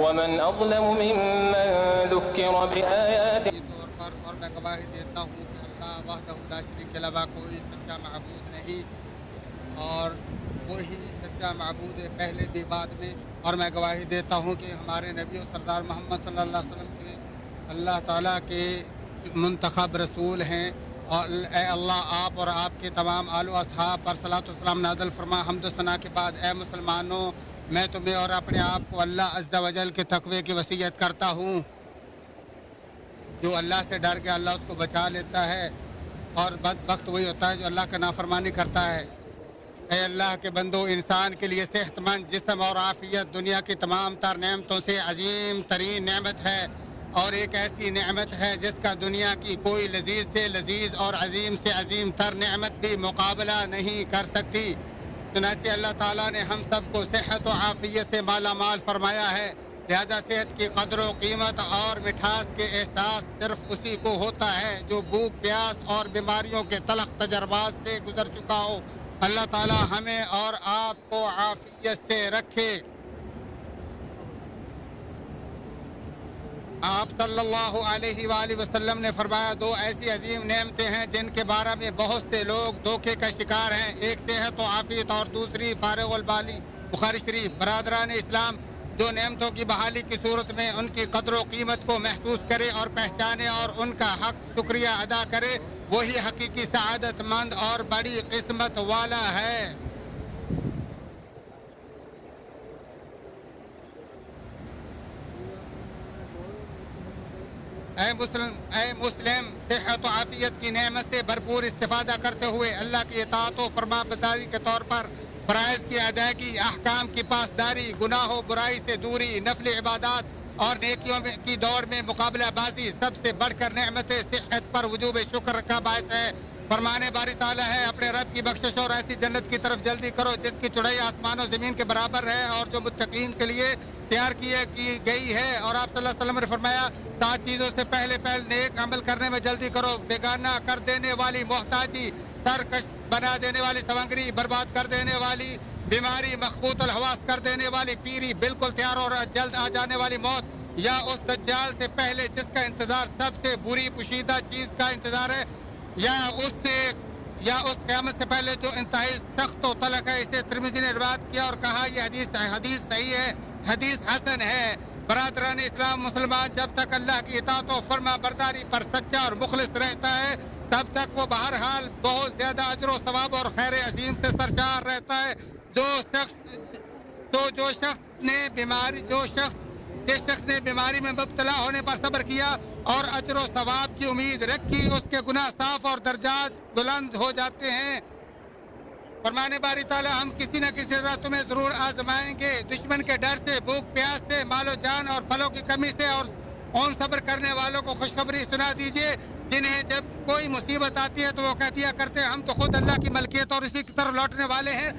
ومن أظلم ممن ذكر بآيات اور میں گواہی دیتا ہوں کہ اللہ وحدہ لا شریک کے علاوہ کوئی سچا معبود نہیں اور وہی سچا معبود ہے پہلے بھی بعد میں، اور میں گواہی دیتا ہوں کہ ہمارے نبی و سردار محمد صلی اللہ علیہ وسلم کے اللہ تعالیٰ کے منتخب رسول ہیں، اور اے اللہ آپ اور آپ کے تمام آل و اصحاب پر صلاۃ و سلام نازل فرما۔ حمد و ثنا کے بعد اے مسلمانوں، میں تمہیں اور اپنے آپ کو اللہ عز و جل کے تقوی کی وصیت کرتا ہوں۔ جو اللہ سے ڈر کے اللہ اس کو بچا لیتا ہے، اور بدبخت وہی ہوتا ہے جو اللہ کا نافرمانی کرتا ہے۔ اے اللہ کے بندو، انسان کے لیے صحت مند جسم اور عافیت دنیا کی تمام تر نعمتوں سے عظیم ترین نعمت ہے، اور ایک ایسی نعمت ہے جس کا دنیا کی کوئی لذیذ سے لذیذ اور عظیم سے عظیم تر نعمت بھی مقابلہ نہیں کر سکتی۔ چنانچہ اللہ تعالیٰ نے ہم سب کو صحت و عافیت سے مالا مال فرمایا ہے، لہذا صحت کی قدر و قیمت اور مٹھاس کے احساس صرف اسی کو ہوتا ہے جو بھوک پیاس اور بیماریوں کے تلخ تجربات سے گزر چکا ہو۔ اللہ تعالیٰ ہمیں اور آپ کو عافیت سے رکھے۔ آپ صلی اللہ علیہ وآلہ وسلم نے فرمایا، دو ایسی عظیم نعمتیں ہیں جن کے بارے میں بہت سے لوگ دھوکے کا شکار ہیں، ایک صحت و عافیت اور دوسری فارغ البالی۔ بخاری شریف۔ برادران اسلام، دو نعمتوں کی بحالی کی صورت میں ان کی قدر و قیمت کو محسوس کرے اور پہچانے اور ان کا حق شکریہ ادا کرے، وہی حقیقی سعادت مند اور بڑی قسمت والا ہے۔ اے مسلم، صحت و عافیت کی نعمت سے بھرپور استفادہ کرتے ہوئے اللہ کی اطاعت و فرما برداری کے طور پر فرائض کی ادائیگی، احکام کی پاسداری، گناہ و برائی سے دوری، نفل عبادات اور نیکیوں کی دوڑ میں مقابلہ بازی سب سے بڑھ کر نعمت صحت پر وجوب شکر کا باعث ہے۔ فرمانے باری تعالیٰ ہے، اپنے رب کی بخشش اور ایسی جنت کی طرف جلدی کرو جس کی چڑھائی آسمان و زمین کے برابر ہے اور جو متقین کے لیے تیار کی گئی ہے۔ اور آپ صلی اللہ علیہ وسلم نے فرمایا، 7 چیزوں سے پہلے نیک عمل کرنے میں جلدی کرو: بیگانہ کر دینے والی محتاجی، سرکش بنا دینے والی تونگری، برباد کر دینے والی بیماری، مخبوط الحواس کر دینے والی پیری، بالکل تیار اور جلد آ جانے والی موت، یا اس دجال سے پہلے جس کا انتظار سب سے بری پوشیدہ چیز کا انتظار ہے، یا اس قیامت سے پہلے جو انتہائی سخت و تلخ ہے۔ اسے ترمذی نے روایت کیا اور کہا یہ حدیث صحیح ہے، حدیث حسن ہے۔ برادران اسلام، مسلمان جب تک اللہ کی اطاعت و فرما برداری پر سچا اور مخلص رہتا ہے تب تک وہ بہرحال بہت زیادہ اجر و ثواب اور خیر عظیم سے سرشار رہتا ہے۔ جس شخص نے بیماری میں مبتلا ہونے پر صبر کیا اور اجر و ثواب کی امید رکھی، اس کے گناہ صاف اور درجات بلند ہو جاتے ہیں۔ فرمانے باری تعالیٰ، ہم کسی نہ کسی طرح تمہیں ضرور آزمائیں گے، دشمن کے ڈر سے، بھوک پیاس سے، مال و جان اور پھلوں کی کمی سے، اور ان صبر کرنے والوں کو خوشخبری سنا دیجیے جنہیں جب کوئی مصیبت آتی ہے تو وہ کہہ دیا کرتے ہیں ہم تو خود اللہ کی ملکیت اور اسی کی طرف لوٹنے والے ہیں،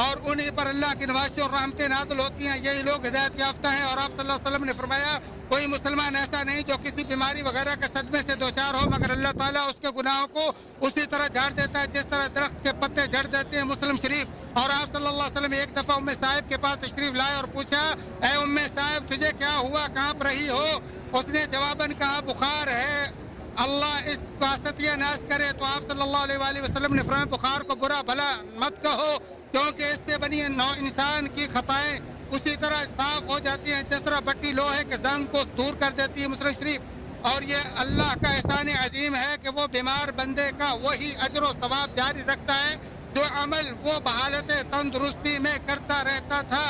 اور انہیں پر اللہ کی نوازشیں اور رحمتیں نازل ہوتی ہیں، یہی لوگ ہدایت یافتہ ہیں۔ اور آپ صلی اللہ علیہ وسلم نے فرمایا، کوئی مسلمان ایسا نہیں جو کسی بیماری وغیرہ کے صدمے سے دوچار ہو مگر اللہ تعالیٰ اس کے گناہوں کو اسی طرح جھاڑ دیتا ہے جس طرح درخت کے پتے جھڑ دیتے ہیں۔ مسلم شریف۔ اور آپ صلی اللہ علیہ وسلم ایک دفعہ ام صاحب کے پاس تشریف لائے اور پوچھا، اے ام صاحب، تجھے کیا ہوا، کہاں پر رہی ہو؟ اس نے جواباً کہا، بخار ہے، اللہ اس واسطیہ ناز کرے۔ تو آپ صلی اللہ علیہ وآلہ وسلم نے فرمایا، بخار کو برا بھلا مت کہو، کیونکہ اس سے بنی نو انسان کی خطائیں اسی طرح صاف ہو جاتی ہیں جس طرح بٹی لوہے کے زنگ کو دور کر دیتی ہے۔ مسلم شریف۔ اور یہ اللہ کا احسان عظیم ہے کہ وہ بیمار بندے کا وہی اجر و ثواب جاری رکھتا ہے جو عمل وہ بحالت تندرستی میں کرتا رہتا تھا،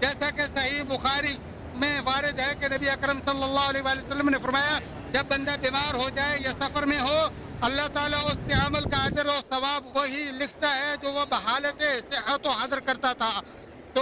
جیسا کہ صحیح بخاری میں وارد ہے کہ نبی اکرم صلی اللہ علیہ وآلہ وسلم نے فرمایا، جب بندہ بیمار ہو جائے یا سفر میں ہو، اللہ تعالیٰ اس کے عمل کا اجر و ثواب وہی لکھتا ہے جو وہ بحالت صحت و حضر کرتا تھا۔ تو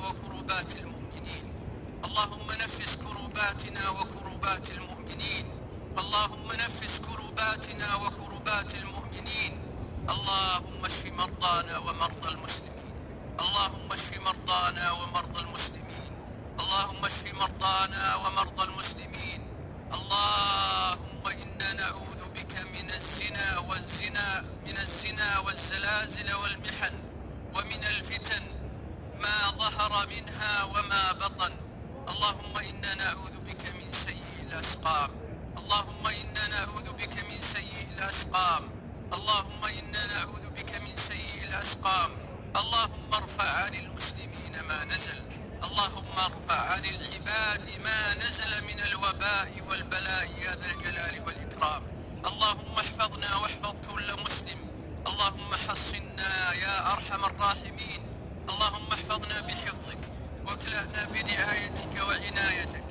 وكربات المؤمنين اللهم نفس كرباتنا وكربات المؤمنين اللهم نفس كرباتنا وكربات المؤمنين اللهم اشف مرضانا ومرضى المسلمين اللهم اشف مرضانا ومرضى المسلمين اللهم اشف مرضانا ومرضى المسلمين اللهم إنا نعوذ بك من الزنا والزلازل والمحن ومن الفتن ما ظهر منها وما بطن اللهم إنا نعوذ بك من سيء الأسقام اللهم إنا نعوذ بك من سيء الأسقام اللهم إنا نعوذ بك من سيء الأسقام اللهم ارفع عن المسلمين ما نزل اللهم ارفع عن العباد ما نزل من الوباء والبلاء يا ذا الجلال والإكرام اللهم احفظنا واحفظ كل مسلم اللهم حصنا يا أرحم الراحمين اللهم احفظنا بحفظك واكلأنا برعايتك وعنايتك